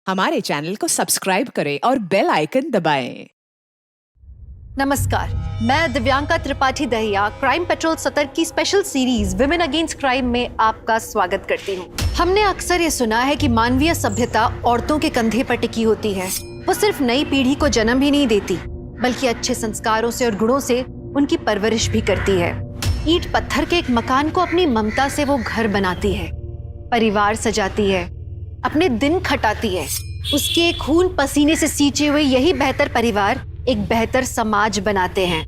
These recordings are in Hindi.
हमारे चैनल को सब्सक्राइब करें और बेल आइकन दबाएं। नमस्कार, मैं दिव्यांका त्रिपाठी दहिया क्राइम पेट्रोल सतर्क की special series women against crime में आपका स्वागत करती हूँ। हमने अक्सर ये सुना है कि मानवीय सभ्यता औरतों के कंधे पर टिकी होती है। वो सिर्फ नई पीढ़ी को जन्म ही नहीं देती, बल्कि अच्छे संस्कारों से और गुणों से उनकी परवरिश भी करती है। ईंट पत्थर के एक मकान को अपनी ममता से वो घर बनाती है, परिवार सजाती है, अपने दिन खटाती है। उसके खून पसीने से सींचे हुए यही बेहतर परिवार एक बेहतर समाज बनाते हैं।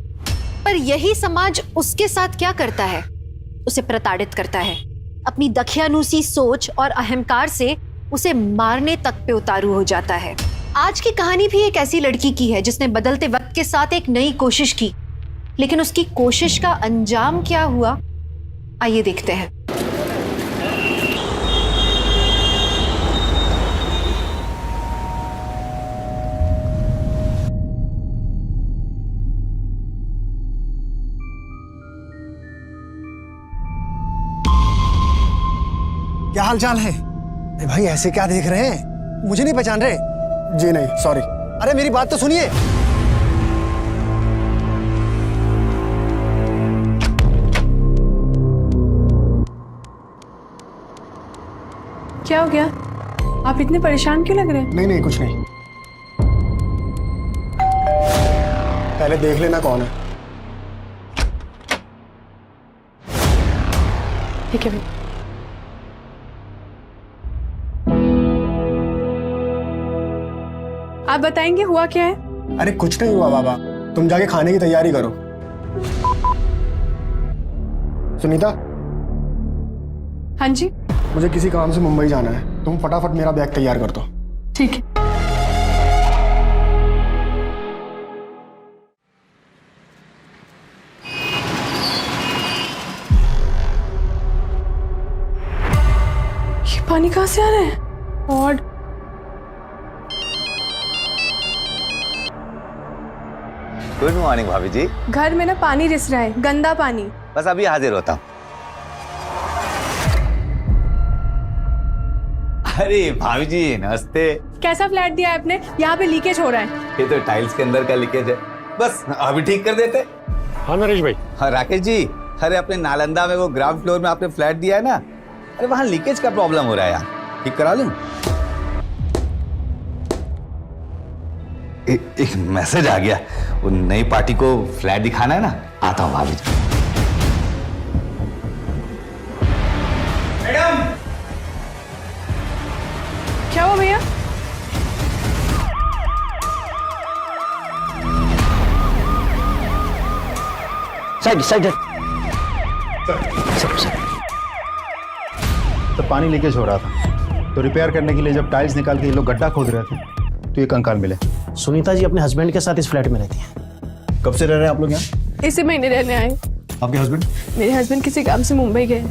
पर यही समाज उसके साथ क्या करता है? उसे प्रताड़ित करता है। अपनी दखियानुसी सोच और अहंकार से उसे मारने तक पे उतारू हो जाता है। आज की कहानी भी एक ऐसी लड़की की है जिसने बदलते वक्त के साथ एक नई कोशिश की, लेकिन उसकी कोशिश का अंजाम क्या हुआ, आइए देखते हैं। क्या हाल चाल है? अरे भाई ऐसे क्या देख रहे हैं? मुझे नहीं पहचान रहे? जी नहीं, सॉरी। अरे मेरी बात तो सुनिए। क्या हो गया? आप इतने परेशान क्यों लग रहे हैं? नहीं नहीं, कुछ नहीं। पहले देख लेना कौन है। ठीक है भाई। आप बताएंगे हुआ क्या है? अरे कुछ नहीं हुआ बाबा, तुम जाके खाने की तैयारी करो। सुनीता, हाँ जी। मुझे किसी काम से मुंबई जाना है, तुम फटाफट मेरा बैग तैयार कर दो। ठीक है। ये पानी कहाँ से आ रहा है? और गुड मॉर्निंग भाभी जी। घर में ना पानी रिस रहा है, गंदा पानी। बस अभी हाजिर होता हूँ। अरे भाभी जी नमस्ते। कैसा फ्लैट दिया है आपने? यहाँ पे लीकेज हो रहा है। ये तो टाइल्स के अंदर का लीकेज है, बस अभी ठीक कर देते। हाँ नरेश भाई। हाँ राकेश जी, अरे अपने नालंदा में वो ग्राउंड फ्लोर में आपने फ्लैट दिया है ना, अरे वहाँ लीकेज का प्रॉब्लम हो रहा है यार, ठीक करा लूँ? एक मैसेज आ गया, वो नई पार्टी को फ्लैट दिखाना है ना, आता हूँ भाभी जी। मैडम क्या हुआ भैया? साइड तो पानी लीकेज हो रहा था, तो रिपेयर करने के लिए जब टाइल्स निकाल के ये लोग गड्ढा खोद रहे थे तो ये कंकाल मिले। सुनीता जी अपने हस्बैंड के साथ इस फ्लैट में रहती हैं। कब से रह रहे हैं आप लोग यहाँ? इसी महीने रहने आए। आपके हस्बैंड? मेरे हस्बैंड किसी काम से मुंबई गए।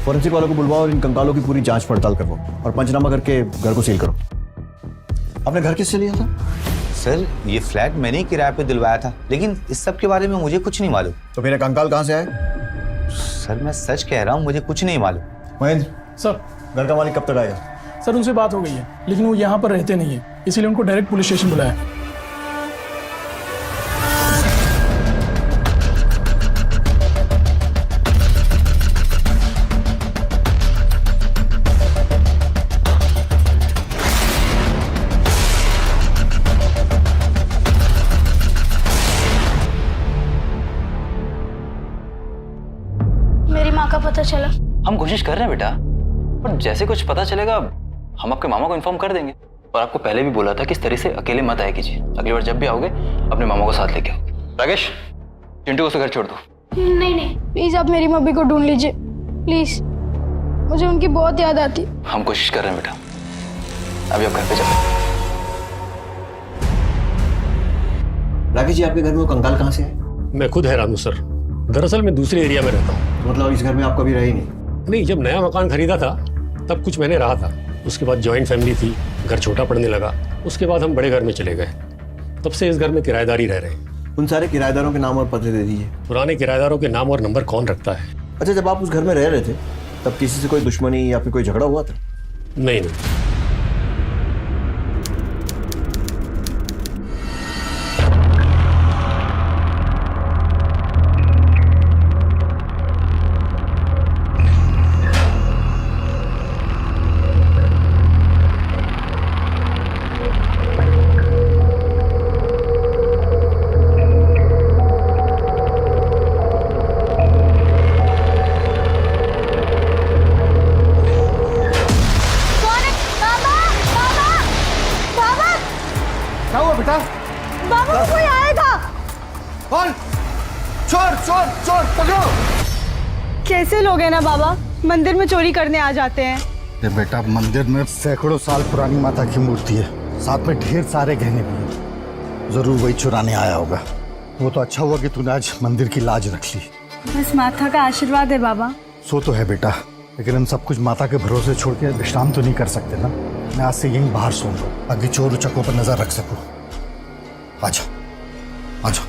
फॉरेंसिक वालों को बुलवाओ और इन कंकालों की पूरी जांच पड़ताल करवाओ और पंचनामा करके घर को सील करो। आपने घर किससे लिया था? सर ये फ्लैट मैंने ही किराए पे दिलवाया था, लेकिन इस सब के बारे में मुझे कुछ नहीं मालूम। तो मेरे कंकाल कहाँ से आए? सर मैं सच कह रहा हूँ, मुझे कुछ नहीं मालूम। महेंद्र सर, घर का मालिक कब तक आएगा? सर उनसे बात हो गई है, लेकिन वो यहाँ पर रहते नहीं है, इसीलिए उनको डायरेक्ट पुलिस स्टेशन बुलाया। मेरी माँ का पता चला। हम कोशिश कर रहे हैं बेटा, पर जैसे कुछ पता चलेगा हम आपके मामा को इन्फॉर्म कर देंगे। और आपको पहले भी बोला था कि इस तरह से अकेले मत आया कीजिए, अगली बार जब भी आओगे अपने मामा को साथ लेके आओ। राकेश, चिंटू को उसे घर छोड़ दो। नहीं नहीं, प्लीज आप मेरी मम्मी को ढूंढ लीजिए, प्लीज, मुझे उनकी बहुत याद आती। हम कोशिश कर रहे हैं बेटा, अभी आप घर पे जाओ। राकेश जी, आपके घर में वो कंकाल कहाँ से आए? मैं खुद हैरान हूँ सर, दरअसल मैं दूसरे एरिया में रहता हूँ। मतलब इस घर में आप कभी रहे ही नहीं? नहीं, जब नया मकान खरीदा था तब कुछ महीने रहा था, उसके बाद जॉइंट फैमिली थी, घर छोटा पड़ने लगा, उसके बाद हम बड़े घर में चले गए, तब से इस घर में किराएदारी रह रहे हैं। उन सारे किराएदारों के नाम और पते दे दीजिए। पुराने किराएदारों के नाम और नंबर कौन रखता है? अच्छा, जब आप उस घर में रह रहे थे तब किसी से कोई दुश्मनी या फिर कोई झगड़ा हुआ था? नहीं नहीं। बेटा? बाबा कोई आएगा। कौन? चोर चोर चोर, पकड़ो। कैसे लोग हैं ना बाबा, मंदिर में चोरी करने आ जाते हैं। ये बेटा, मंदिर में सैकड़ों साल पुरानी माता की मूर्ति है, साथ में ढेर सारे गहने भी हैं। जरूर वही चुराने आया होगा। वो तो अच्छा हुआ कि तूने आज मंदिर की लाज रख ली। बस माता का आशीर्वाद है बाबा। सो तो है बेटा, लेकिन हम सब कुछ माता के भरोसे छोड़ के विश्राम तो नहीं कर सकते ना। मैं आज से यहीं बाहर सोऊंगा ताकि चोर उचक्कों पर नजर रख सकूं। आजा आजा।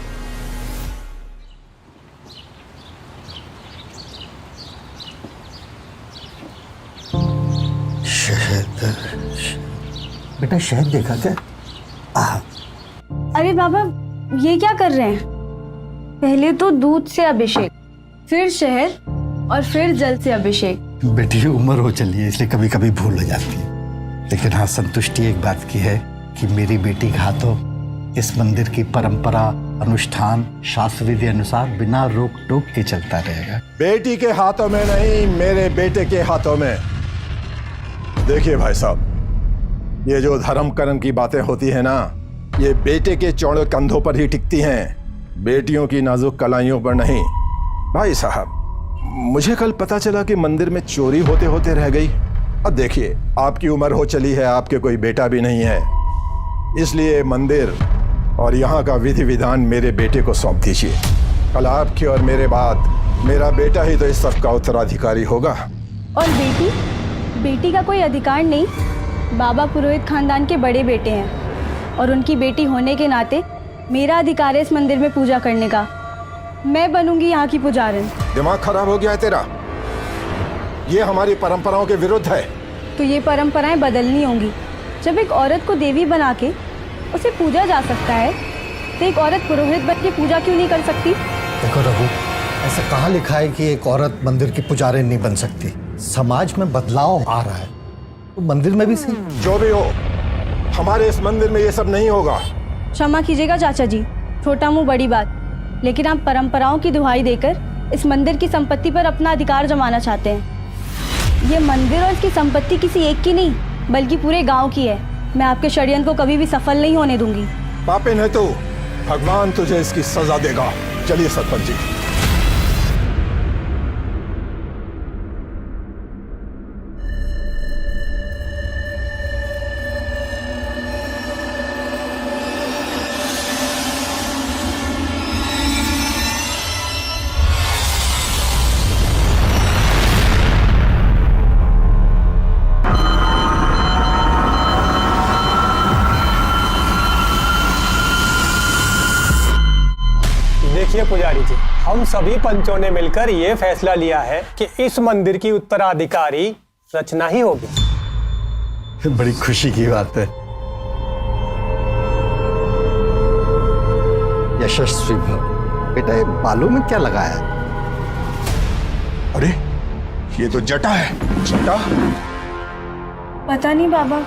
शहद, बेटा शहद देखा क्या? अरे बाबा ये क्या कर रहे हैं? पहले तो दूध से अभिषेक, फिर शहद और फिर जल से अभिषेक। बेटी उम्र हो चली है इसलिए कभी कभी भूल हो जाती है, लेकिन हाँ संतुष्टि एक बात की है कि मेरी बेटी के हाथों इस मंदिर की परंपरा, अनुष्ठान, शास्त्र विधि अनुसार बिना रोक टोक के चलता रहेगा। बेटी के हाथों में नहीं, मेरे बेटे के हाथों में। देखिए भाई साहब, ये जो धर्म कर्म की बातें होती है ना, ये बेटे के चौड़े कंधों पर ही टिकती हैं, बेटियों की नाजुक कलाइयों पर नहीं। भाई साहब, मुझे कल पता चला कि मंदिर में चोरी होते होते रह गई। अब देखिए, आपकी उम्र हो चली है, आपके कोई बेटा भी नहीं है, इसलिए मंदिर और यहाँ का विधि विधान मेरे बेटे को सौंप दीजिए। कल आपके और मेरे बाद मेरा बेटा ही तो इस सब का उत्तराधिकारी होगा। और बेटी? बेटी का कोई अधिकार नहीं। बाबा पुरोहित खानदान के बड़े बेटे हैं और उनकी बेटी होने के नाते मेरा अधिकार है इस मंदिर में पूजा करने का। मैं बनूंगी यहाँ की पुजारन। दिमाग खराब हो गया है तेरा? ये हमारी परंपराओं के विरुद्ध है। तो ये परंपराएं बदलनी होंगी। जब एक औरत को देवी बना के उसे पूजा जा सकता है, तो एक औरत पुरोहित बन के पूजा क्यों नहीं कर सकती? देखो रघु, ऐसा कहाँ लिखा है कि एक औरत मंदिर की पुजारिन नहीं बन सकती? समाज में बदलाव आ रहा है, तो मंदिर में भी सही। जो भी हो, हमारे इस मंदिर में ये सब नहीं होगा। क्षमा कीजिएगा चाचा जी, छोटा मुंह बड़ी बात, लेकिन आप परंपराओं की दुहाई देकर इस मंदिर की संपत्ति पर अपना अधिकार जमाना चाहते हैं। ये मंदिर और इसकी संपत्ति किसी एक की नहीं, बल्कि पूरे गांव की है। मैं आपके षड्यंत्र को कभी भी सफल नहीं होने दूंगी। पापिन है तू, भगवान तुझे इसकी सजा देगा। चलिए सरपंच जी। देखिए पुजारी जी, हम सभी पंचों ने मिलकर ये फैसला लिया है कि इस मंदिर की उत्तराधिकारी रचना ही होगी। बड़ी खुशी की बात है। यशस्वी भव। बेटा ये बालों में क्या लगाया है? अरे ये तो जटा है। जटा? पता नहीं बाबा,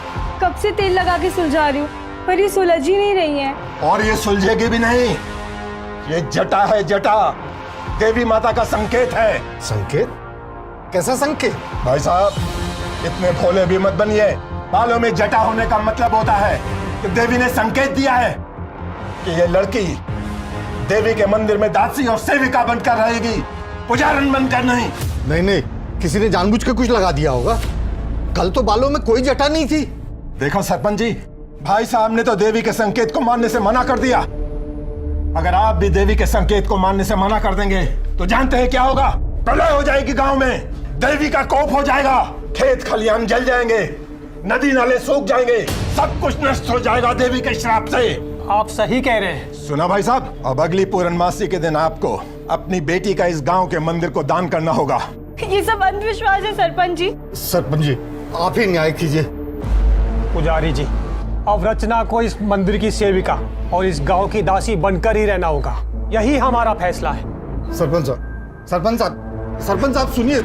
कब से तेल लगा के सुलझा रही हूँ, पर ये सुलझ ही नहीं रही है। और ये सुलझेगी भी नहीं। ये जटा है, जटा देवी माता का संकेत है। संकेत? कैसा संकेत? भाई साहब, इतने भोले भी मत बनिए। बालों में जटा होने का मतलब होता है कि देवी ने संकेत दिया है कि ये लड़की देवी के मंदिर में दासी और सेविका बनकर रहेगी, पुजारन बनकर नहीं। नहीं नहीं, किसी ने जानबूझ के कुछ लगा दिया होगा। कल तो बालों में कोई जटा नहीं थी। देखो सरपंच जी, भाई साहब ने तो देवी के संकेत को मानने से मना कर दिया। अगर आप भी देवी के संकेत को मानने से मना कर देंगे तो जानते हैं क्या होगा? प्रलय हो जाएगी गांव में, देवी का कोप हो जाएगा, खेत खलियान जल जाएंगे, नदी नाले सूख जाएंगे, सब कुछ नष्ट हो जाएगा देवी के श्राप से। आप सही कह रहे हैं। सुना भाई साहब, अब अगली पूर्णमासी के दिन आपको अपनी बेटी का इस गांव के मंदिर को दान करना होगा। ये सब अंधविश्वास है सरपंच जी। सरपंच जी, आप ही न्याय कीजिए। पुजारी जी, अब रचना को इस मंदिर की सेविका और इस गांव की दासी बनकर ही रहना होगा। यही हमारा फैसला है। सरपंच साहब, सरपंच साहब, सरपंच साहब सुनिए।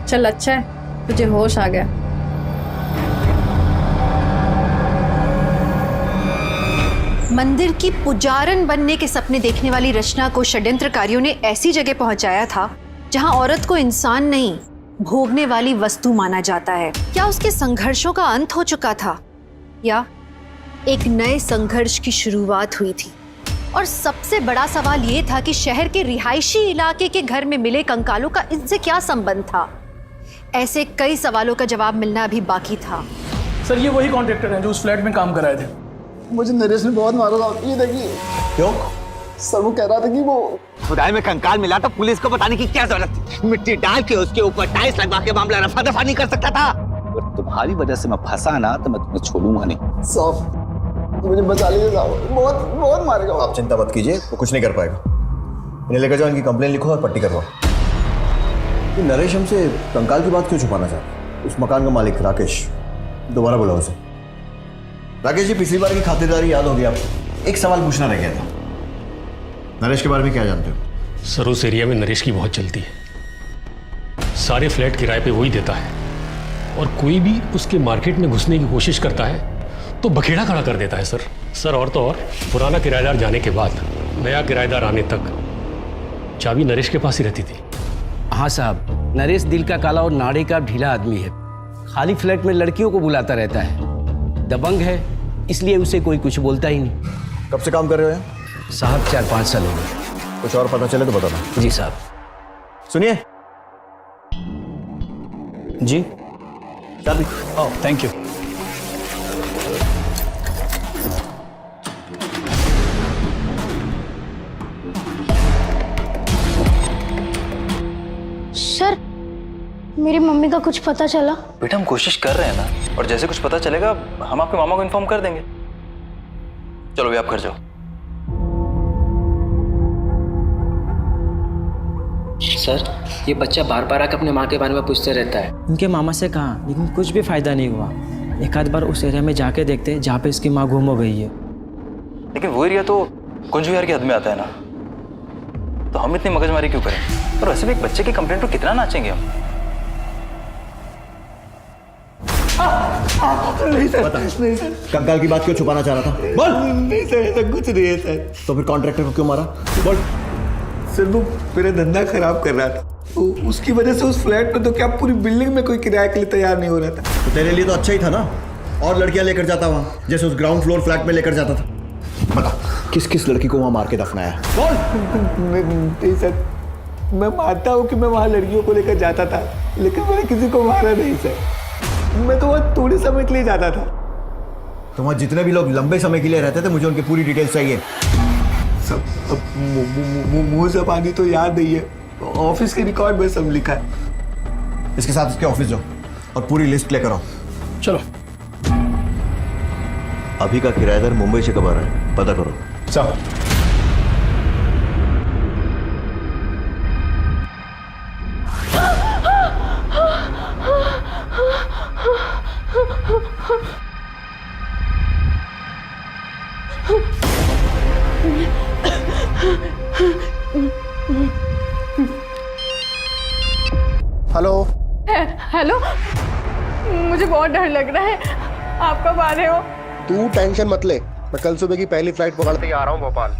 चल अच्छा है, तुझे होश आ गया। मंदिर की पुजारन बनने के सपने देखने वाली रचना को षड्यंत्रकारियों ने ऐसी जगह पहुंचाया था जहां औरत को इंसान नहीं, भोगने वाली वस्तु माना जाता है। क्या उसके संघर्षों का अंत हो चुका था या एक नए संघर्ष की शुरुआत हुई थी? और सबसे बड़ा सवाल ये था कि शहर के रिहायशी इलाके के घर में मिले कंकालों का इनसे क्या संबंध था? ऐसे कई सवालों का जवाब मिलना अभी बाकी था। सर ये वही कॉन्ट्रैक्टर हैं जो उस फ्लैट में काम कर रहे थे। मुझे नरेश ने बहुत मारा था, ये देखिए। क्यों? सर वो कह रहा था कि वो खुदाई में कंकाल मिला तो पुलिस को बताने की क्या जरूरत थी? मिट्टी डाल के उसके ऊपर टाइल्स लगवा के मामला रफा दफा नहीं कर सकता था? अगर तुम्हारी वजह से मैं फंसा ना तो मैं तुम्हें छोड़ूंगा नहीं। साहब मुझे बचा लीजिए साहब, बहुत बहुत मारेगा। आप चिंता मत कीजिए, वो कुछ नहीं कर पाएगा। इन्हें लेकर जाओ, इनकी कंप्लेन लिखो और पट्टी करवाओ। ये नरेश हमसे कंकाल की बात क्यों छुपाना चाहता है? उस मकान का मालिक राकेश, दोबारा बुलाओ उसे। राकेश जी, पिछली बार की खातिरदारी याद होगी आपको? एक सवाल पूछना रह गया था। नरेश के बारे में क्या जानते हो? सर उस एरिया में नरेश की बहुत चलती है। सारे फ्लैट किराए पे वही देता है और कोई भी उसके मार्केट में घुसने की कोशिश करता है तो बखेड़ा खड़ा कर देता है सर। और तो और पुराना किराएदार जाने के बाद नया किराएदार आने तक चाबी नरेश के पास ही रहती थी। हाँ साहब, नरेश दिल का काला और नाड़े का ढीला आदमी है। खाली फ्लैट में लड़कियों को बुलाता रहता है। दबंग है, इसलिए उसे कोई कुछ बोलता ही नहीं। कब से काम कर रहे हो? साहब 4-5 साल हो गए। कुछ और पता चले तो बताना। जी साहब। सुनिए जी। चाबी। Oh thank you. सर मेरी मम्मी का कुछ पता चला? बेटा हम कोशिश कर रहे हैं ना, और जैसे कुछ पता चलेगा हम आपके मामा को इन्फॉर्म कर देंगे। चलो भी आप घर जाओ। सर ये बच्चा बार बार आकर अपने माँ के बारे में पूछते रहता है। उनके मामा से कहा, लेकिन कुछ भी फायदा नहीं हुआ। एक आध बार उस एरिया में जाके देखते जहाँ पे इसकी माँ गुम हो गई है। लेकिन वो एरिया तो कुंज विहार की हद में आता है ना, तो हम इतनी मगजमारी क्यों करें? और वैसे भी एक बच्चे की कंप्लेंट पर कितना नाचेंगे हम? नहीं सर, नहीं सर। कंकाल की बात क्यों छुपाना चाह रहा था? बोल। नहीं सर, ऐसा कुछ नहीं है सर। तो फिर कॉन्ट्रैक्टर को क्यों मारा? बोल। सर वो मेरा धंधा खराब कर रहा था, तो उसकी वजह से उस फ्लैट में तो क्या पूरी बिल्डिंग में कोई किराए के लिए तैयार नहीं हो रहा था। तो तेरे लिए तो अच्छा ही था ना, और लड़कियां लेकर जाता वहां, जैसे उस ग्राउंड फ्लोर फ्लैट में लेकर जाता था। बता किस किस लड़की को वहां मार के दफनाया? बोल। नहीं सर, मैं मानता हूँ कि मैं वहाँ लड़कियों को लेकर जाता था, लेकिन मैंने किसी को मारा नहीं सर। मैं तो वहाँ थोड़े समय के लिए जाता था। तो वहाँ जितने भी लोग लंबे समय के लिए रहते थे, मुझे उनकी पूरी डिटेल्स चाहिए। सब मुंह जबानी तो याद नहीं है, ऑफिस के रिकॉर्ड में सब लिखा है। इसके साथ उसके ऑफिस जाओ और पूरी लिस्ट लेकर आओ। चलो। अभी का किराएदार मुंबई से कब आ रहा है पता करो। साहब हेलो। हेलो, मुझे बहुत डर लग रहा है। आप कब आ रहे हो? तू टेंशन मत ले, मैं कल सुबह की पहली फ्लाइट पकड़ते ही आ रहा हूँ भोपाल।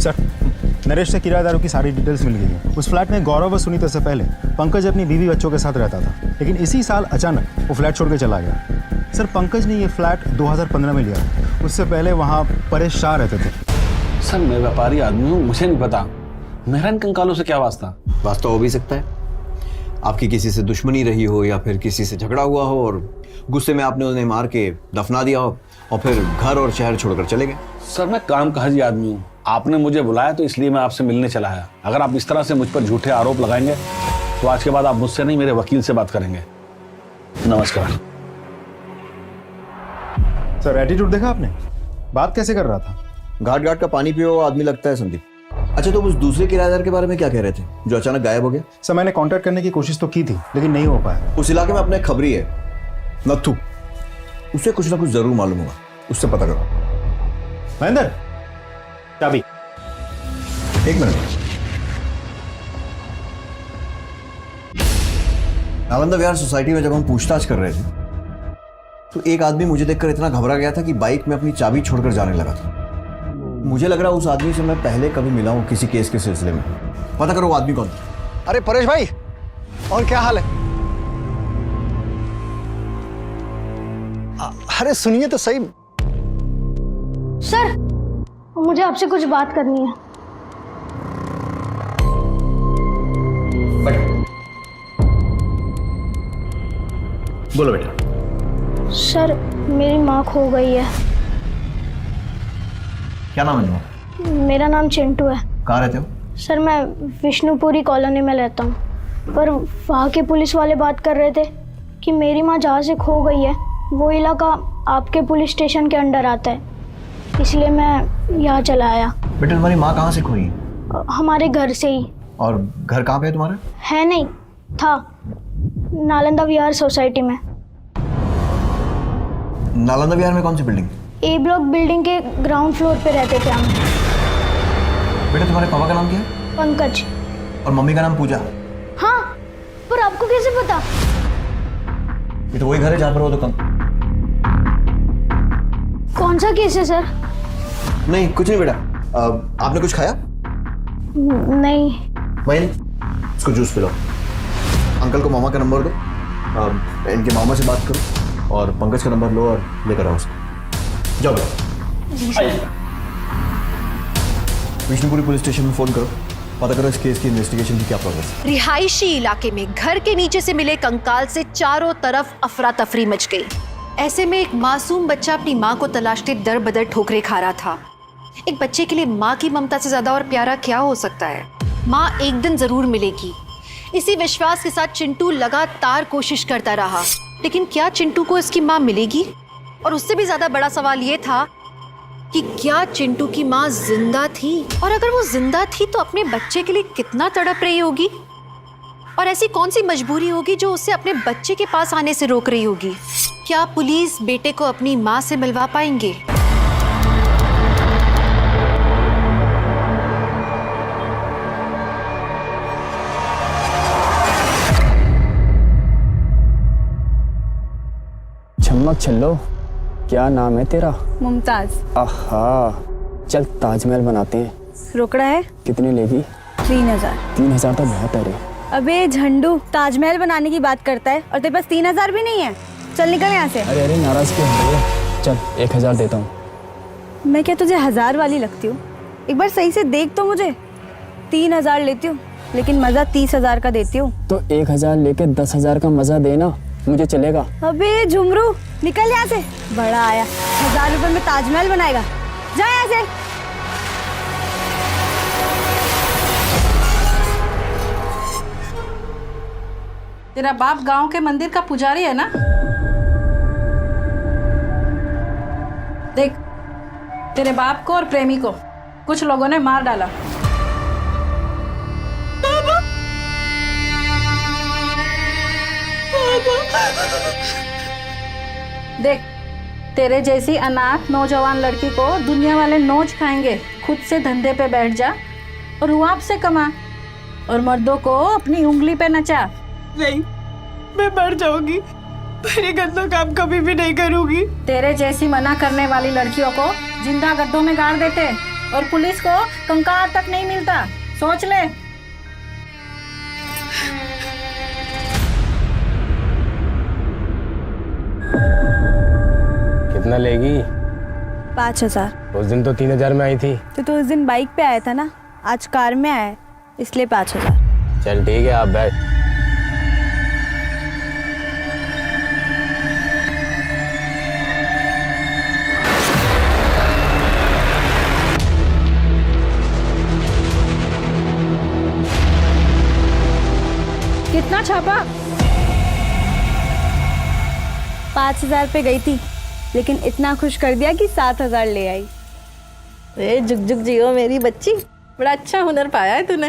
सर, नरेश से किराएदारों की सारी डिटेल्स मिल गई है। उस फ्लैट में गौरव व सुनीता से पहले पंकज अपनी बीवी बच्चों के साथ रहता था, लेकिन इसी साल अचानक वो फ्लैट छोड़ के चला गया। सर, पंकज ने ये फ्लैट 2015 में लिया। उससे पहले वहाँ परेश शाह रहते थे। सर मैं व्यापारी आदमी हूँ, मुझे नहीं पता मेरा इन कंकालों से क्या वास्ता। वास्ता हो भी सकता है, आपकी किसी से दुश्मनी रही हो या फिर किसी से झगड़ा हुआ हो और गुस्से में आपने उन्हें मार के दफना दिया हो और फिर घर और शहर छोड़कर चले गए। सर मैं काम काजी आदमी हूँ, आपने मुझे बुलाया तो इसलिए मैं आपसे मिलने चला आया। अगर आप इस तरह से मुझ पर झूठे आरोप लगाएंगे तो आज के बाद आप मुझसे नहीं मेरे वकील से बात करेंगे। नमस्कार। सर, एटीट्यूड देखा आपने? बात कैसे कर रहा था? घाट घाट का पानी पियो आदमी लगता है संदीप। अच्छा, तो उस दूसरे किराएदार के बारे में क्या कह रहे थे जो अचानक गायब हो गया? सर, मैंने कांटेक्ट करने की कोशिश तो की थी, लेकिन नहीं हो पाया। उस इलाके में अपने खबरी है नथु, उसे कुछ ना कुछ जरूर मालूम होगा, उससे पता करो। महेंद्र, चाबी। एक मिनट। नालंदा विहार सोसाइटी में जब हम पूछताछ कर रहे थे तो एक आदमी मुझे देखकर इतना घबरा गया था कि बाइक में अपनी चाबी छोड़कर जाने लगा था। मुझे लग रहा उस आदमी से मैं पहले कभी मिला हूं किसी केस के सिलसिले में। पता करो वो आदमी कौन था। अरे परेश भाई, और क्या हाल है? अरे सुनिए तो सही। सर, मुझे आपसे कुछ बात करनी है। बोलो बेटा। सर, मेरी माँ खो गई है। क्या नाम है तुम्हारा? मेरा नाम चिंटू है। कहाँ रहते हो? सर, मैं विष्णुपुरी कॉलोनी में रहता हूँ, पर वहाँ के पुलिस वाले बात कर रहे थे कि मेरी माँ जहाँ से खो गई है वो इलाका आपके पुलिस स्टेशन के अंडर आता है, इसलिए मैं यहाँ चला आया। बेटा तुम्हारी माँ कहाँ से खोई? हमारे घर से ही। और घर कहाँ पे है तुम्हारा? है नहीं, था नालंदा विहार सोसाइटी में। नालंदा विहार में कौन सी बिल्डिंग? ए ब्लॉक बिल्डिंग के ग्राउंड फ्लोर पे रहते थे हम। बेटा तुम्हारे पापा का नाम क्या है? पंकज। और मम्मी का नाम पूजा? हाँ, पर आपको कैसे पता? ये तो वही घर है जहाँ पर वो दुकान। कौन सा केस है सर? नहीं कुछ नहीं बेटा। आपने कुछ खाया? नहीं। वही इसको जूस पिलाओ। अंकल को मामा का नंबर दो, इनके मामा से बात करो और पंकज का नंबर लो और लेकर आओ उसको। जाओ बेटा। विष्णुपुरी पुलिस स्टेशन में फोन करो, पता करो इस केस की इन्वेस्टिगेशन की क्या प्रोग्रेस है। रिहायशी इलाके में घर के नीचे से मिले कंकाल से चारों तरफ अफरा तफरी मच गई। ऐसे में एक मासूम बच्चा अपनी माँ को तलाशते दर बदर ठोकरे खा रहा था। एक बच्चे के लिए माँ की ममता से ज्यादा और प्यारा क्या हो सकता है? माँ एक दिन जरूर मिलेगी, इसी विश्वास के साथ चिंटू लगातार कोशिश करता रहा। लेकिन क्या चिंटू को इसकी माँ मिलेगी? और उससे भी ज्यादा बड़ा सवाल ये था कि क्या चिंटू की माँ जिंदा थी? और अगर वो जिंदा थी तो अपने बच्चे के लिए कितना तड़प रही होगी? और ऐसी कौन सी मजबूरी होगी जो उसे अपने बच्चे के पास आने से रोक रही होगी? क्या पुलिस बेटे को अपनी माँ से मिलवा पाएंगे? चम्मक छल्लो, क्या नाम है तेरा? मुमताज। आहा, चल ताजमहल बनाते हैं। रोकड़ा है? कितने लेगी? 3000। 3000 तो बहुत है रे। अबे झंडू, ताजमहल बनाने की बात करता है और तेरे पास 3000 भी नहीं है? चल निकल यहाँ से। अरे अरे नाराज क्यों हो रही है? चल 1000 देता हूँ। मैं क्या तुझे 1000 वाली लगती हूँ? एक बार सही से देख तो मुझे। 3000 लेती हूँ लेकिन मजा 30,000 का देती हूँ। तो 1000 लेके 10,000 का मजा देना, मुझे चलेगा। अबे झुमरू, निकल यहाँ से। बड़ा आया, 1000 रुपए में ताजमहल बनाएगा। जा यहाँ से। तेरा बाप गांव के मंदिर का पुजारी है ना? देख, तेरे बाप को और प्रेमी को कुछ लोगों ने मार डाला। देख, तेरे जैसी अनाथ नौजवान लड़की को दुनिया वाले नोच खाएंगे। खुद से धंधे पे बैठ जा और रुआब से कमा और मर्दों को अपनी उंगली पे नचा। नहीं, मैं मर जाऊंगी, मेरे गंदा काम कभी भी नहीं करूंगी। तेरे जैसी मना करने वाली लड़कियों को जिंदा गड्ढों में गाड़ देते और पुलिस को कंकाल तक नहीं मिलता। सोच ले। कितना लेगी? 5000। उस दिन तो 3000 में आई थी। तो उस दिन बाइक पे आया था ना, आज कार में आया इसलिए 5000। चल ठीक है, आप बैठ। कितना छापा? 5000 पे गई थी लेकिन इतना खुश कर दिया कि 7000 ले आई। ए जुग जुग जियो मेरी बच्ची, बड़ा अच्छा हुनर पाया है तूने।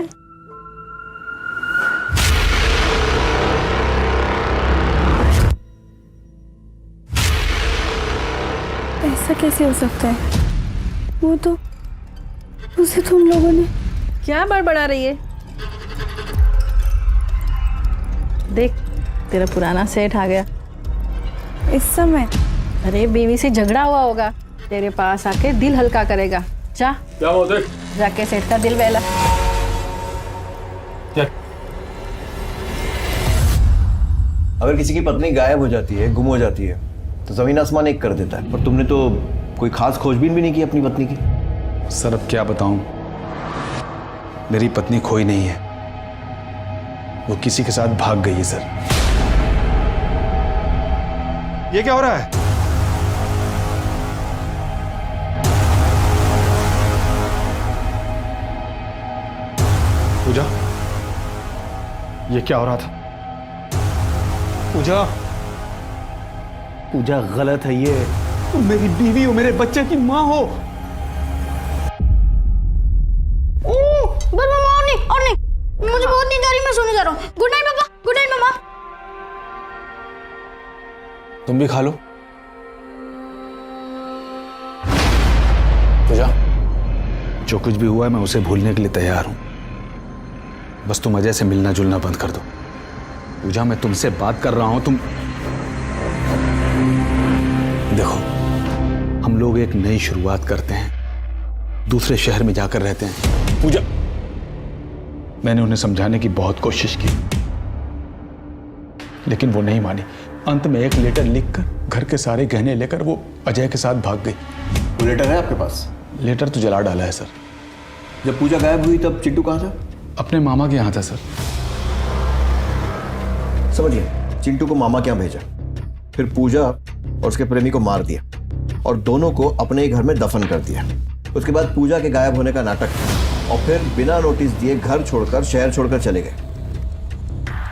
ऐसा कैसे हो सकता है? वो तो उसे तो उन लोगों ने। क्या बड़बड़ा रही है? देख, तेरा पुराना सेठ आ गया। इस समय? अरे बीवी से झगड़ा हुआ होगा, तेरे पास आके दिल हल्का करेगा। जा क्या बात है? जाके सेठ का दिल बहला। अगर किसी की पत्नी गायब हो जाती है, गुम हो जाती है, तो जमीन आसमान एक कर देता है। पर तुमने तो कोई खास खोजबीन भी नहीं की अपनी पत्नी की। सर अब क्या बताऊं, मेरी पत्नी खोई नहीं है, वो किसी के साथ भाग गई है सर। ये क्या हो रहा है? पूजा, ये क्या हो रहा था? पूजा, पूजा गलत है ये। तुम मेरी बीवी हो, मेरे बच्चे की माँ हो। बस मामा और नहीं, मुझे बहुत नींद आ रही, मैं सोने जा रहा हूँ। गुड नाइट पापा, गुड नाइट मामा। तुम भी खा लो। पूजा, जो कुछ भी हुआ है मैं उसे भूलने के लिए तैयार हूं, बस तुम अजय से मिलना जुलना बंद कर दो। पूजा, मैं तुमसे बात कर रहा हूं, तुम देखो, हम लोग एक नई शुरुआत करते हैं, दूसरे शहर में जाकर रहते हैं। पूजा, मैंने उन्हें समझाने की बहुत कोशिश की, लेकिन वो नहीं मानी। अंत में एक लेटर लिखकर घर के सारे गहने लेकर वो अजय के साथ भाग गई। वो लेटर है आपके पास? लेटर तो जला डाला है सर। जब पूजा गायब हुई तब चिंटू कहाँ था? अपने मामा के यहाँ था सर। समझिए, चिंटू को मामा के यहाँ भेजा, फिर पूजा और उसके प्रेमी को मार दिया और दोनों को अपने ही घर में दफन कर दिया। उसके बाद पूजा के गायब होने का नाटक किया और फिर बिना नोटिस दिए घर छोड़कर, शहर छोड़कर चले गए।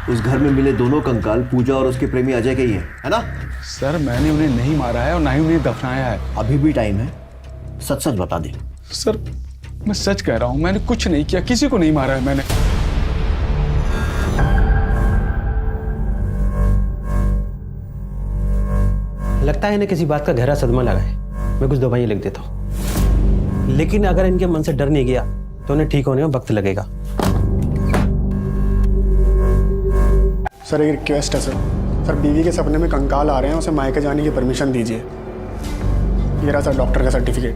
उस घर में मिले दोनों कंकाल पूजा और उसके प्रेमी अजय के ही है ना? सर मैंने उन्हें नहीं मारा है और ना ही उन्हें दफनाया है। अभी भी टाइम है, सच सच बता दे। सर मैं सच कह रहा हूं, मैंने कुछ नहीं किया, किसी को नहीं मारा है मैंने। लगता है इन्हें किसी बात का गहरा सदमा लगा है। मैं कुछ दवाइयां लिख देता हूँ, लेकिन अगर इनके मन से डर नहीं गया तो उन्हें ठीक होने में वक्त लगेगा। सर एक रिक्वेस्ट है सर, बीवी के सपने में कंकाल आ रहे हैं, उसे मायके जाने की परमिशन दीजिए। ये रहा सर डॉक्टर का सर्टिफिकेट।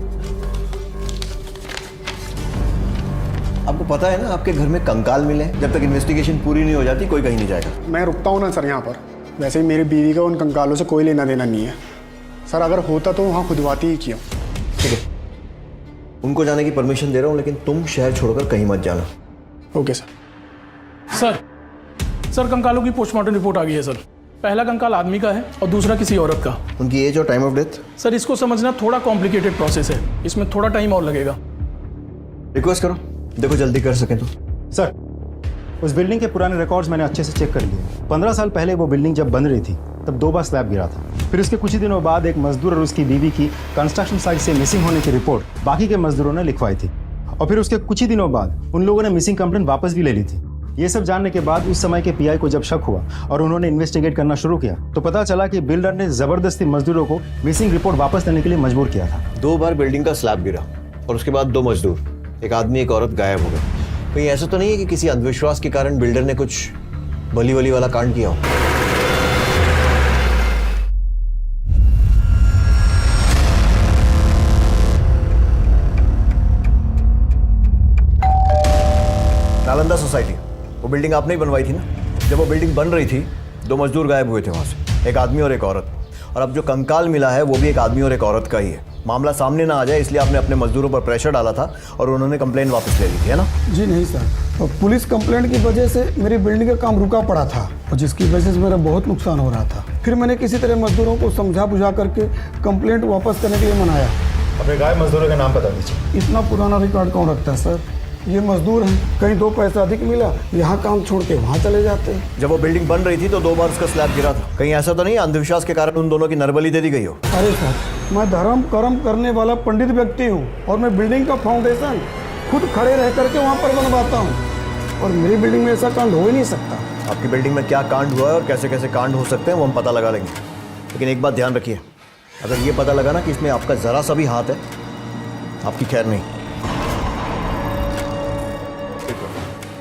आपको पता है ना, आपके घर में कंकाल मिले, जब तक इन्वेस्टिगेशन पूरी नहीं हो जाती कोई कहीं नहीं जाएगा। मैं रुकता हूँ ना सर यहाँ पर। वैसे ही मेरी बीवी का उन कंकालों से कोई लेना देना नहीं है सर। अगर होता तो वहाँ खुदवाती ही क्यों। ठीक है, उनको जाने की परमिशन दे रहा हूँ, लेकिन तुम शहर छोड़कर कहीं मत जाना। Okay sir. सर कंकालों की पोस्टमार्टम रिपोर्ट आ गई है सर। पहला कंकाल आदमी का है और दूसरा किसी औरत का। उनकी एज और टाइम ऑफ डेथ? सर इसको समझना थोड़ा कॉम्प्लिकेटेड प्रोसेस है, इसमें थोड़ा टाइम और लगेगा। रिक्वेस्ट करो, देखो जल्दी कर सकें तो। सर, उस बिल्डिंग के पुराने रिकॉर्ड्स मैंने अच्छे से चेक कर लिए। 15 साल पहले वो बिल्डिंग जब बन रही थी तब 2 बार स्लैब गिरा था। फिर उसके कुछ ही दिनों बाद एक मजदूर और उसकी बीवी की कंस्ट्रक्शन साइट से मिसिंग होने की रिपोर्ट बाकी के मजदूरों ने लिखवाई थी और फिर उसके कुछ ही दिनों बाद उन लोगों ने मिसिंग कंप्लेंट वापस भी ले ली थी। ये सब जानने के बाद उस समय के पीआई को जब शक हुआ और उन्होंने इन्वेस्टिगेट करना शुरू किया तो पता चला कि बिल्डर ने जबरदस्ती मजदूरों को मिसिंग रिपोर्ट वापस देने के लिए मजबूर किया था। 2 बार बिल्डिंग का स्लैब गिरा और उसके बाद 2 मजदूर, एक आदमी एक औरत गायब हो गए। कहीं ऐसा तो नहीं है कि किसी अंधविश्वास के कारण बिल्डर ने कुछ बली वली वाला कांड किया हो? नालंदा सोसाइटी, वो बिल्डिंग आपने ही बनवाई थी ना? जब वो बिल्डिंग बन रही थी 2 मजदूर गायब हुए थे वहां से, एक आदमी और एक औरत। और अब जो कंकाल मिला है वो भी एक आदमी और एक औरत का ही है। मामला सामने ना आ जाए इसलिए आपने अपने मजदूरों पर प्रेशर डाला था और उन्होंने कंप्लेंट वापस ले ली थी, है ना? जी नहीं सर, तो पुलिस कंप्लेंट की वजह से मेरी बिल्डिंग का काम रुका पड़ा था और जिसकी वजह से मेरा बहुत नुकसान हो रहा था। फिर मैंने किसी तरह मजदूरों को समझा बुझा करके कंप्लेंट वापस करने के लिए मनाया। अपने गायब मजदूरों का नाम बता दीजिए। इतना पुराना रिकॉर्ड कौन रखता है सर? ये मजदूर हैं, कहीं 2 पैसा अधिक मिला यहाँ काम छोड़ के वहाँ चले जाते हैं। जब वो बिल्डिंग बन रही थी तो 2 बार उसका स्लैब गिरा था। कहीं ऐसा तो नहीं अंधविश्वास के कारण उन दोनों की नरबली दे दी गई हो? अरे सर, मैं धर्म कर्म करने वाला पंडित व्यक्ति हूँ और मैं बिल्डिंग का फाउंडेशन खुद खड़े रह करके वहाँ पर बनवाता हूँ और मेरी बिल्डिंग में ऐसा कांड हो ही नहीं सकता। आपकी बिल्डिंग में क्या कांड हुआ है और कैसे कैसे कांड हो सकते हैं वो हम पता लगा लेंगे, लेकिन एक बात ध्यान रखिए, अगर ये पता लगा ना कि इसमें आपका जरा सा भी हाथ है, आपकी खैर नहीं।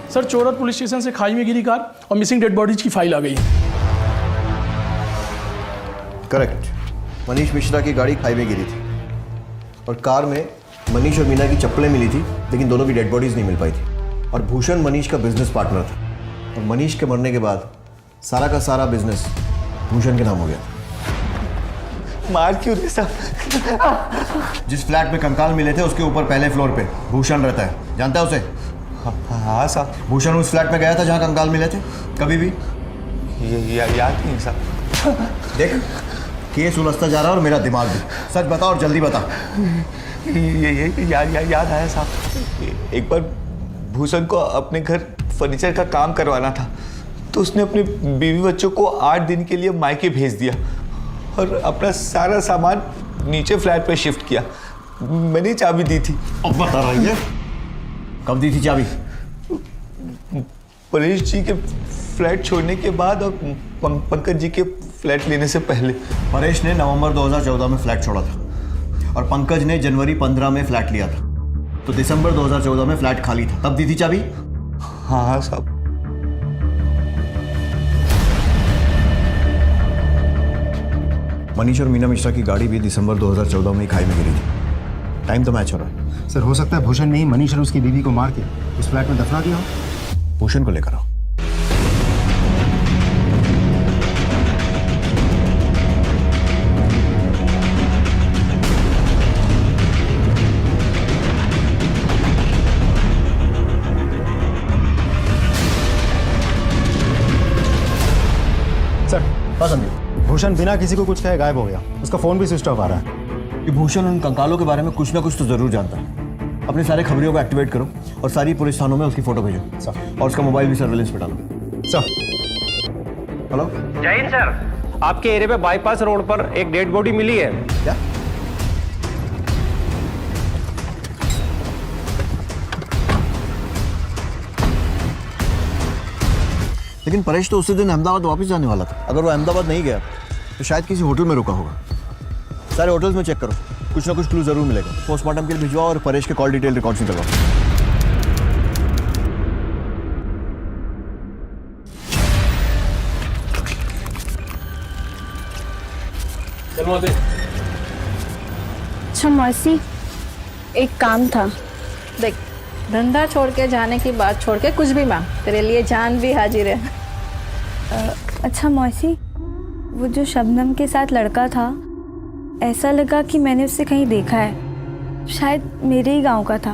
सर चोरत पुलिस स्टेशन से खाई में गिरी कार और मिसिंग डेड बॉडीज की फाइल आ गई है। करेक्ट। मनीष मिश्रा की गाड़ी खाई में गिरी थी और कार में मनीष और मीना की चप्पलें मिली थी, लेकिन दोनों की डेड बॉडीज नहीं मिल पाई थी। और भूषण मनीष का बिजनेस पार्टनर था और मनीष के मरने के बाद सारा का सारा बिजनेस भूषण के नाम हो गया। मार क्यों रहे साहब? जिस फ्लैट में कंकाल मिले थे उसके ऊपर पहले फ्लोर पे भूषण रहता है, जानता है उसे? हाँ साहब। भूषण उस फ्लैट में गया था जहाँ कंकाल मिले थे कभी भी? याद नहीं साहब। देख, केस उलझता जा रहा है और मेरा दिमाग भी। सच बता और जल्दी बता। याद आया साहब। एक बार भूषण को अपने घर फर्नीचर का काम करवाना था, तो उसने अपने बीवी बच्चों को 8 दिन के लिए मायके भेज दिया और अपना सारा सामान नीचे फ्लैट पे शिफ्ट किया। मैंने चाबी दी थी। अब बता रही है, कब दी थी चाबी? परेश जी के फ्लैट छोड़ने के बाद और पंकज जी के फ्लैट लेने से पहले। परेश ने नवंबर 2014 में फ्लैट छोड़ा था और पंकज ने जनवरी 15 में फ्लैट लिया था, तो दिसंबर 2014 में फ्लैट खाली था, तब दी थी चाबी? हाँ साहब। मनीष और मीना मिश्रा की गाड़ी भी दिसंबर 2014 में ही खाई में गिरी थी। टाइम तो मैच हो रहा है। सर हो सकता है भूषण ने ही मनीष और उसकी बीवी को मार के उस फ्लैट में दफना दिया हो। भूषण को लेकर आओ। सर हाँ संदीप। भूषण बिना किसी को कुछ कहे गायब हो गया, उसका फोन भी स्विच ऑफ आ रहा है। ये भूषण उन कंकालों के बारे में कुछ ना कुछ तो जरूर जानता है। अपने सारे खबरियों को एक्टिवेट करो और सारी पुलिस थानों में उसकी फोटो भेजो सर, और उसका मोबाइल भी सर्वेलेंस पे डालो सर। हेलो जय हिंद सर, आपके एरिया पे बाईपास रोड पर एक डेड बॉडी मिली है। क्या? लेकिन परेश तो उसी दिन अहमदाबाद वापस जाने वाला था। अगर वो अहमदाबाद नहीं गया तो शायद किसी होटल में रुका होगा। सारे होटल्स में चेक करो, कुछ ना कुछ क्लू जरूर मिलेगा। पोस्टमार्टम के लिए भिजवाओ और परेश के कॉल डिटेल रिकॉर्ड्स निकलवाओ। अच्छा मौसी, एक काम था। देख, धंधा छोड़ के जाने की बात छोड़ के कुछ भी मांग, तेरे लिए जान भी हाजिर है। अच्छा मौसी, वो जो शबनम के साथ लड़का था, ऐसा लगा कि मैंने उससे कहीं देखा है। शायद मेरे ही गांव का था।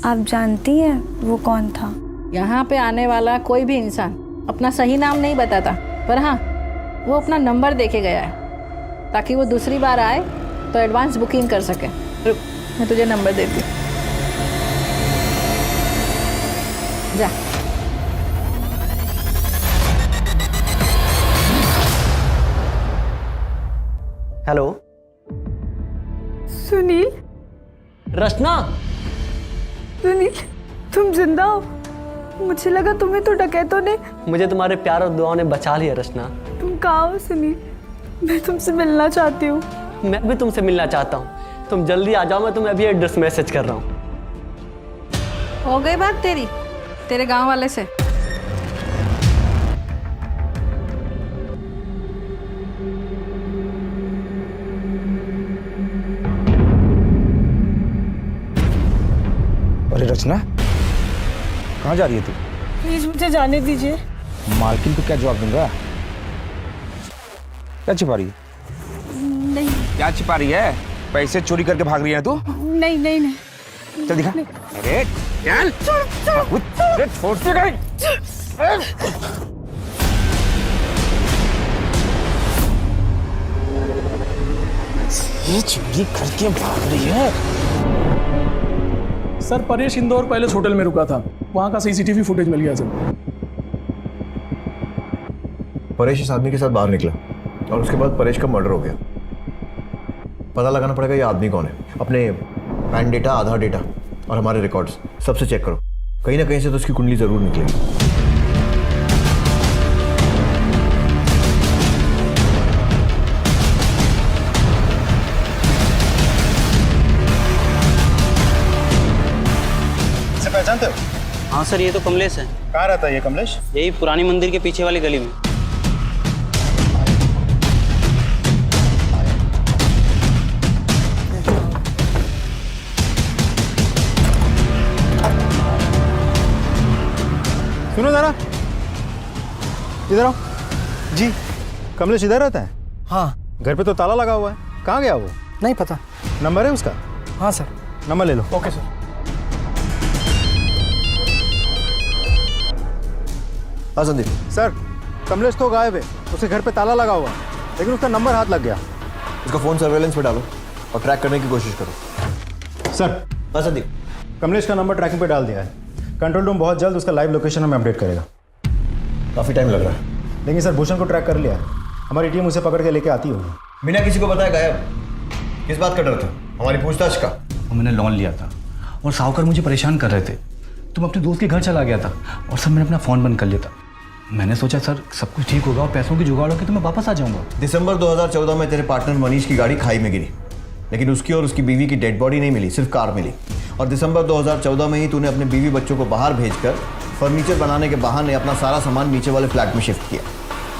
आप जानती हैं वो कौन था? यहाँ पे आने वाला कोई भी इंसान अपना सही नाम नहीं बताता, पर हाँ, वो अपना नंबर देके गया है ताकि वो दूसरी बार आए तो एडवांस बुकिंग कर सके। रुक, मैं तुझे नंबर देती हूँ। जा। हेलो सुनील। रचना। सुनील, तुम जिंदा हो? मुझे लगा तुम्हें तो डकैतों ने। मुझे तुम्हारे प्यार और दुआओं ने बचा लिया रचना। तुम कहाँ हो सुनील? मैं तुमसे मिलना चाहती हूँ। मैं भी तुमसे मिलना चाहता हूँ। तुम जल्दी आ जाओ, मैं तुम्हें अभी एड्रेस मैसेज कर रहा हूँ। हो गई बात तेरे गांव वाले से? अरे रचना, कहाँ जा रही है तू? प्लीज मुझे जाने दीजिए। मालकिन को क्या जवाब दूंगा? क्या छिपा रही है? नहीं। क्या छिपा रही है? पैसे चोरी करके भाग रही है तू? नहीं नहीं नहीं। चल दिखा। अरे चल। अरे छोड़ से गई। ये चोरी करके भाग रही है। Sir Paresh Indore palace hotel में रुका था, वहां का सीसीटीवी फुटेज मिल गया सर। परेश इस आदमी के साथ बाहर निकला और उसके बाद परेश का मर्डर हो गया। पता लगाना पड़ेगा ये आदमी कौन है। अपने पैन डेटा, आधार डेटा और हमारे रिकॉर्ड्स सबसे चेक करो, कहीं ना कहीं से तो उसकी कुंडली जरूर निकलेगी। इसे पहचानते हो? हाँ सर, ये तो कमलेश है। कहाँ रहता है ये कमलेश? यही पुरानी मंदिर के पीछे वाली गली में। सुनो जरा, इधर आओ। जी। कमलेश इधर रहता है? हाँ। घर पे तो ताला लगा हुआ है, कहाँ गया वो? नहीं पता। नंबर है उसका? हाँ सर। नंबर ले लो। Okay sir. हाँ संदीप। सर, कमलेश तो गायब है, उसके घर पे ताला लगा हुआ है, लेकिन उसका नंबर हाथ लग गया। उसका फोन सर्वेलेंस पे डालो और ट्रैक करने की कोशिश करो। सर। हाँ संदीप। कमलेश का नंबर ट्रैकिंग पे डाल दिया है। कंट्रोल रूम बहुत जल्द उसका लाइव लोकेशन हमें अपडेट करेगा। काफी टाइम लग रहा है, लेकिन सर भूषण को ट्रैक कर लिया है, हमारी टीम उसे पकड़ के लेके आती होगी। बिना किसी को बताया गायब, किस बात का डर था? हमारी पूछताछ का। मैंने लोन लिया था और साहूकार मुझे परेशान कर रहे थे, तो मैं अपने दोस्त के घर चला गया था और सर मैंने अपना फ़ोन बंद कर लिया था। मैंने सोचा सर सब कुछ ठीक होगा और पैसों की जुगाड़ होगी तो मैं वापस आ जाऊंगा। दिसंबर 2014 में तेरे पार्टनर मनीष की गाड़ी खाई में गिरी, लेकिन उसकी और उसकी बीवी की डेड बॉडी नहीं मिली, सिर्फ कार मिली। और दिसंबर 2014 में ही तूने अपने बीवी बच्चों को बाहर भेजकर फर्नीचर बनाने के बहाने अपना सारा सामान नीचे वाले फ्लैट में शिफ्ट किया।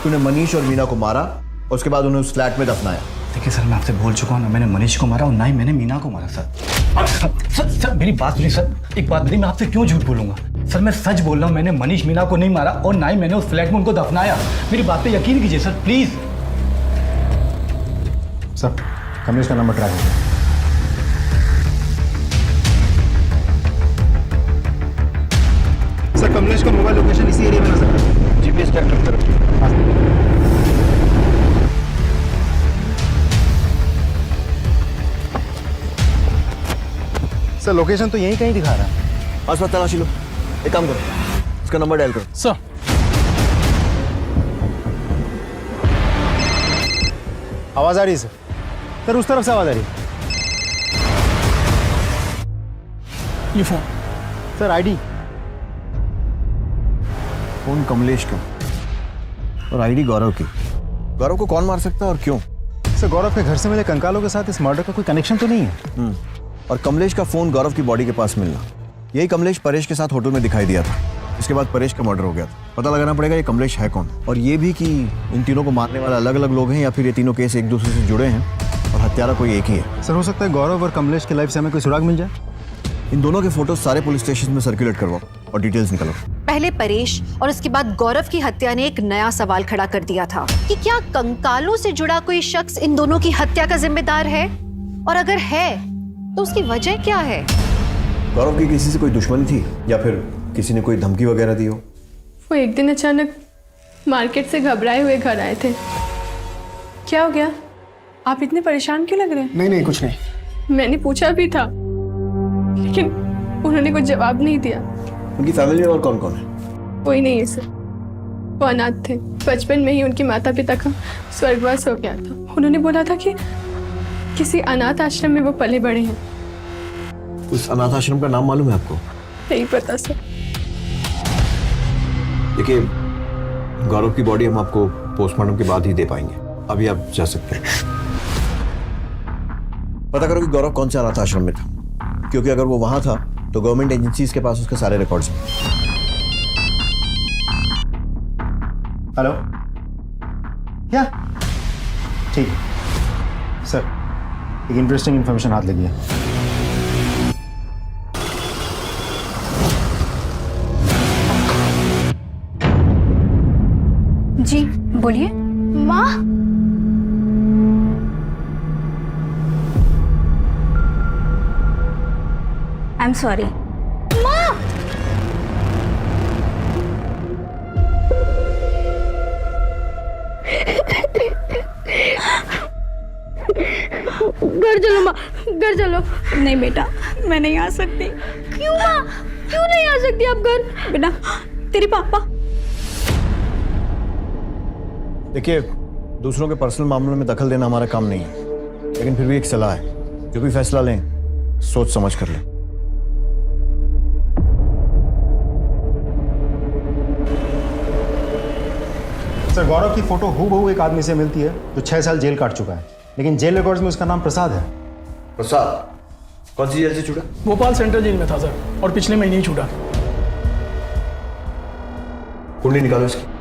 तूने मनीष और मीना को मारा और उसके बाद उन्हें उस फ्लैट में दफनाया। देखिए सर, मैं आपसे बोल चुका हूँ ना, मैंने मनीष को मारा और ना ही मैंने मीना को मारा सर। सर मेरी बात सुनिए सर, एक बात नहीं, मैं आपसे क्यों झूठ बोलूंगा सर, मैं सच बोल रहा हूँ। मैंने मनीष मीना को नहीं मारा और ना ही मैंने उस फ्लैट में उनको दफनाया। मेरी बात पे यकीन कीजिए सर, प्लीज। सर कमलेश का नंबर ट्रैक हो गया। सर कमलेश का मोबाइल लोकेशन इसी एरिया में नजर आ रहा है। जीपीएस चेक करो। सर लोकेशन तो यहीं कहीं दिखा रहा है। आसपास तलाशी लो। एक काम करो, उसका नंबर डायल करो। सर आवाज आ रही है सर। सर उस तरफ से आवाज आ रही है। ये phone. Sir ID. Phone Kamlesh का और आईडी गौरव की। गौरव को कौन मार सकता है और क्यों? सर गौरव के घर से मिले कंकालों के साथ इस मर्डर का कोई कनेक्शन तो नहीं है। और कमलेश का फोन गौरव की बॉडी के पास मिलना, यही कमलेश परेश के साथ होटल में दिखाई दिया था। इसके बाद परेश का मर्डर हो गया था। पता लगाना पड़ेगा ये कमलेश है कौन, और ये भी कि इन तीनों को मारने वाले अलग अलग लोग हैं या फिर ये तीनों केस एक दूसरे से जुड़े हैं और हत्यारा कोई एक ही है। सर हो सकता है गौरव और कमलेश की लाइफ से हमें कोई सुराग मिल जाए। इन दोनों के फोटो सारे पुलिस स्टेशन में सर्कुलेट करवाओ और डिटेल्स निकालो। पहले परेश और उसके बाद गौरव की हत्या ने एक नया सवाल खड़ा कर दिया था कि क्या कंकालों से जुड़ा कोई शख्स इन दोनों की हत्या का जिम्मेदार है, और अगर है तो उसकी वजह क्या है? गौरव की किसी से कोई दुश्मनी थी या फिर किसी ने कोई धमकी वगैरह दी हो? वो एक दिन अचानक मार्केट से घबराए हुए घर आए थे। क्या हो गया? आप इतने परेशान क्यों लग रहे हैं? नहीं कुछ नहीं। मैंने पूछा भी था, लेकिन उन्होंने कुछ जवाब नहीं दिया। उनकी फैमिली में और कौन कौन है? कोई नहीं है सर, वो अनाथ थे। बचपन में ही उनके माता पिता का स्वर्गवास हो गया था। उन्होंने बोला था कि किसी अनाथ आश्रम में वो पले बड़े हैं। उस अनाथ आश्रम का नाम मालूम है आपको? नहीं पता सर। देखिए, गौरव की बॉडी हम आपको पोस्टमार्टम के बाद ही दे पाएंगे, अभी आप जा सकते हैं। पता करो कि गौरव कौन से अनाथ आश्रम में था, क्योंकि अगर वो वहां था तो गवर्नमेंट एजेंसीज के पास उसके सारे रिकॉर्ड्स हैं। हेलो, क्या? ठीक है सर, एक इंटरेस्टिंग इंफॉर्मेशन हाथ लगी है। जी बोलिए। माँ, आई एम सॉरी। माँ, घर चलो माँ, घर चलो। नहीं बेटा, मैं नहीं आ सकती। क्यों माँ, क्यों नहीं आ सकती आप घर? बेटा तेरे पापा। देखिए, दूसरों के पर्सनल मामलों में दखल देना हमारा काम नहीं है, लेकिन फिर भी एक सलाह है, जो भी फैसला लें सोच समझ कर लें। सर गौरव की फोटो हूबहू एक आदमी से मिलती है जो 6 साल जेल काट चुका है, लेकिन जेल रिकॉर्ड्स में उसका नाम प्रसाद है। प्रसाद कौन सी जेल से छूटा? भोपाल सेंट्रल जेल में था सर, और पिछले महीने ही छूटा। कुंडली निकालो इसकी।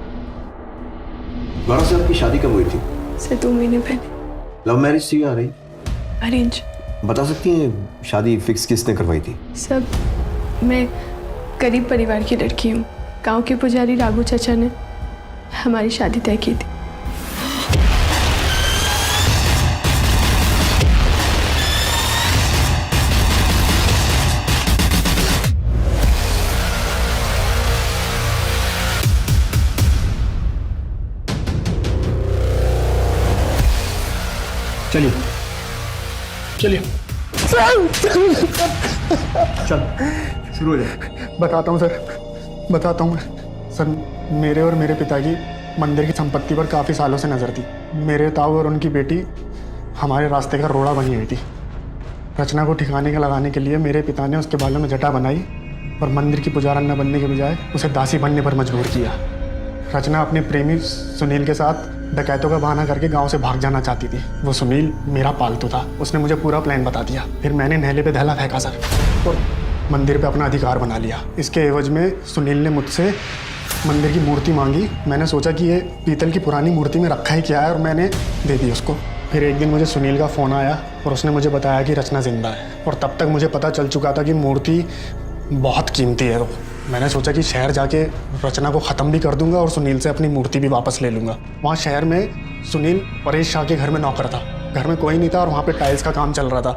गौरव से आपकी शादी कब हुई थी? से 2 महीने पहले। लव मैरिज थी या अरेंज? अरेंज। बता सकती हैं शादी फिक्स किसने करवाई थी? सब, मैं गरीब परिवार की लड़की हूँ। गांव के पुजारी राघु चाचा ने हमारी शादी तय की थी। चलिए चलिए चल शुरू हो जाए। बताता हूँ सर, बताता हूँ सर। मेरे और मेरे पिता की मंदिर की संपत्ति पर काफ़ी सालों से नज़र थी। मेरे ताऊ और उनकी बेटी हमारे रास्ते का रोड़ा बनी हुई थी। रचना को ठिकाने का लगाने के लिए मेरे पिता ने उसके बालों में जटा बनाई और मंदिर की पुजारन न बनने के बजाय उसे दासी बनने पर मजबूर किया। रचना अपने प्रेमी सुनील के साथ डकैतों का बहाना करके गांव से भाग जाना चाहती थी। वो सुनील मेरा पालतू था, उसने मुझे पूरा प्लान बता दिया। फिर मैंने नहले पे धैला फेंका सर और मंदिर पे अपना अधिकार बना लिया। इसके एवज में सुनील ने मुझसे मंदिर की मूर्ति मांगी। मैंने सोचा कि ये पीतल की पुरानी मूर्ति में रखा ही क्या है और मैंने दे दी उसको। फिर एक दिन मुझे सुनील का फ़ोन आया और उसने मुझे बताया कि रचना जिंदा है और तब तक मुझे पता चल चुका था कि मूर्ति बहुत कीमती है। तो मैंने सोचा कि शहर जाके रचना को ख़त्म भी कर दूंगा और सुनील से अपनी मूर्ति भी वापस ले लूँगा। वहाँ शहर में सुनील परेश शाह के घर में नौकर था। घर में कोई नहीं था और वहाँ पे टाइल्स का काम चल रहा था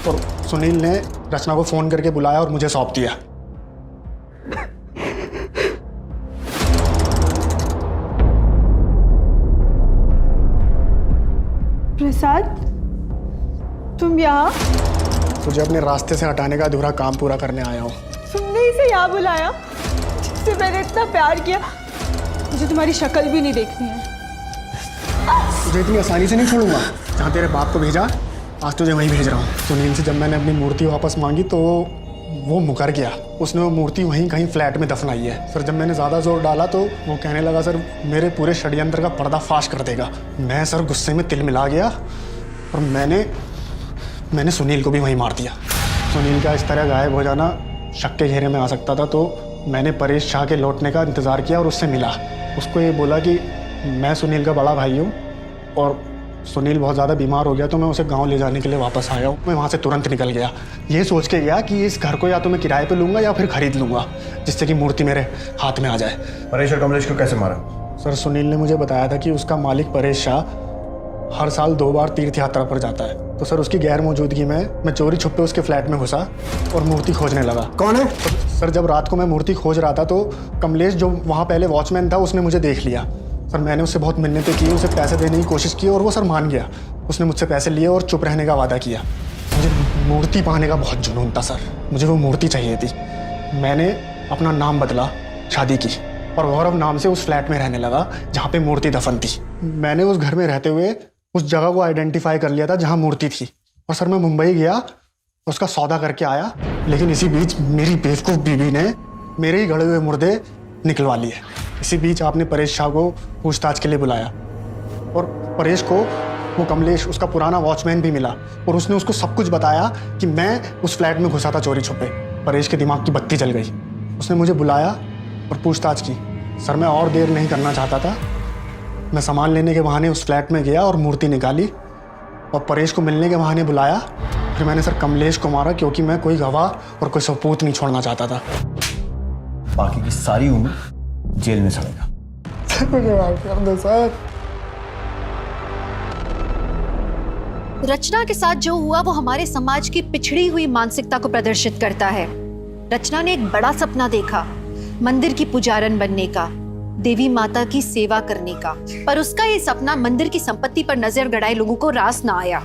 और सुनील ने रचना को फ़ोन करके बुलाया और मुझे सौंप दिया। प्रसाद, तुम यहाँ? तुझे अपने रास्ते से हटाने का अधूरा काम पूरा करने आया हूँ। तुमने इसे यहाँ बुलाया जिससे मैंने इतना प्यार किया? मुझे तुम्हारी शक्ल भी नहीं देखनी है। तुझे इतनी आसानी से नहीं छोड़ूंगा। जहाँ तेरे बाप को भेजा आज तुझे वहीं भेज रहा हूँ। सुनील से जब मैंने अपनी मूर्ति वापस मांगी तो वो मुकर गया। उसने वो मूर्ति वहीं कहीं फ्लैट में दफनाई है। सर जब मैंने ज़्यादा जोर डाला तो वो कहने लगा सर मेरे पूरे षड्यंत्र का पर्दाफाश कर देगा। मैं सर गुस्से में तिल मिला गया और मैंने सुनील को भी वहीं मार दिया। सुनील का इस तरह गायब हो जाना शक के घेरे में आ सकता था तो मैंने परेश शाह के लौटने का इंतज़ार किया और उससे मिला। उसको ये बोला कि मैं सुनील का बड़ा भाई हूँ और सुनील बहुत ज़्यादा बीमार हो गया तो मैं उसे गांव ले जाने के लिए वापस आया हूँ। मैं वहाँ से तुरंत निकल गया ये सोच के गया कि इस घर को या तो मैं किराए पे लूँगा या फिर खरीद लूँगा जिससे कि मूर्ति मेरे हाथ में आ जाए। परेश और कमलेश को कैसे मारा? सर सुनील ने मुझे बताया था कि उसका मालिक परेश शाह हर साल 2 बार तीर्थ यात्रा पर जाता है। तो सर उसकी गैर मौजूदगी में मैं चोरी छुपे उसके फ्लैट में घुसा और मूर्ति खोजने लगा। कौन है? सर जब रात को मैं मूर्ति खोज रहा था तो कमलेश जो वहाँ पहले वॉचमैन था उसने मुझे देख लिया। सर मैंने उससे बहुत मिन्नतें की, उसे पैसे देने की कोशिश की और वो सर मान गया। उसने मुझसे पैसे लिए और चुप रहने का वादा किया। मुझे मूर्ति पाने का बहुत जुनून था सर, मुझे वो मूर्ति चाहिए थी। मैंने अपना नाम बदला, शादी की और गौरव नाम से उस फ्लैट में रहने लगा जहाँ पे मूर्ति दफन थी। मैंने उस घर में रहते हुए उस जगह को आइडेंटिफाई कर लिया था जहाँ मूर्ति थी और सर मैं मुंबई गया उसका सौदा करके आया। लेकिन इसी बीच मेरी बेवकूफ़ बीवी ने मेरे ही गड़े हुए मुर्दे निकलवा लिए। इसी बीच आपने परेश शाह को पूछताछ के लिए बुलाया और परेश को वो कमलेश उसका पुराना वॉचमैन भी मिला और उसने उसको सब कुछ बताया कि मैं उस फ्लैट में घुसा था चोरी छुपे। परेश के दिमाग की बत्ती जल गई। उसने मुझे बुलाया और पूछताछ की। सर मैं और देर नहीं करना चाहता था। मैं सामान लेने के बहाने उस फ्लैट में गया और मूर्ति निकाली और परेश को मिलने के बहाने बुलाया। फिर मैंने सर कमलेश को मारा क्योंकि मैं कोई गवाह और कोई सबूत नहीं छोड़ना चाहता था। बाकी की सारी उम्र जेल में सड़ेगा। मुझे माफ कर दो सर। रचना के साथ जो हुआ वो हमारे समाज की पिछड़ी हुई मानसिकता को प्रदर्शित करता है। रचना ने एक बड़ा सपना देखा, मंदिर की पुजारन बनने का, देवी माता की सेवा करने का। पर उसका ये सपना मंदिर की संपत्ति पर नजर गड़ाए लोगों को रास ना आया।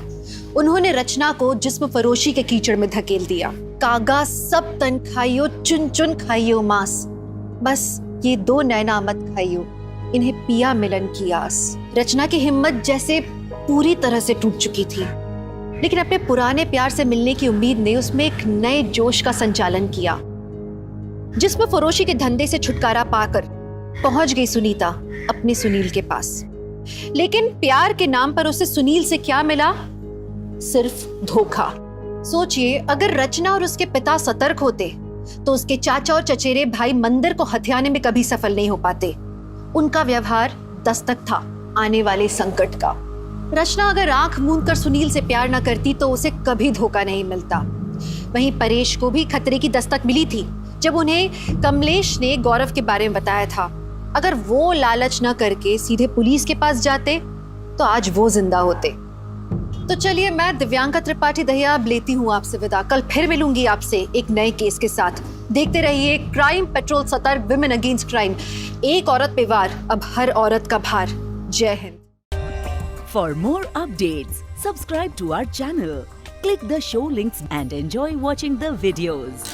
उन्होंने रचना को जिस्म फरोशी के कीचड़ में धकेल दिया। कागा सब तन खाइयो, चुन चुन खाइयो मांस, बस ये 2 नैना मत खाइयो, इन्हें पिया मिलन की आस। रचना की हिम्मत जैसे पूरी तरह से टूट चुकी थी, लेकिन अपने पुराने प्यार से मिलने की उम्मीद ने उसमें एक नए जोश का संचालन किया। जिस्म फरोशी के धंधे से छुटकारा पाकर पहुंच गई सुनीता अपने सुनील के पास। लेकिन प्यार के नाम पर उसे सुनील से क्या मिला? सिर्फ धोखा। सोचिए, अगर रचना और उसके पिता सतर्क होते तो उसके चाचा और चचेरे भाई मंदिर को हथियाने में कभी सफल नहीं हो पाते। उनका व्यवहार दस्तक था आने वाले संकट का। रचना अगर आंख मूंद कर सुनील से प्यार न करती तो उसे कभी धोखा नहीं मिलता। वहीं परेश को भी खतरे की दस्तक मिली थी, जब उन्हें कमलेश ने गौरव के बारे में बताया था। अगर वो लालच न करके सीधे पुलिस के पास जाते तो आज वो जिंदा होते। तो चलिए, मैं दिव्यांका त्रिपाठी दहिया अब लेती हूँ आपसे विदा। कल फिर मिलूंगी आपसे एक नए केस के साथ। देखते रहिए क्राइम पेट्रोल सतर्क, विमेन अगेंस्ट क्राइम। एक औरत पे वार, अब हर औरत का भार। जय Hind. For more updates, subscribe to our channel, click the show links and enjoy watching the videos.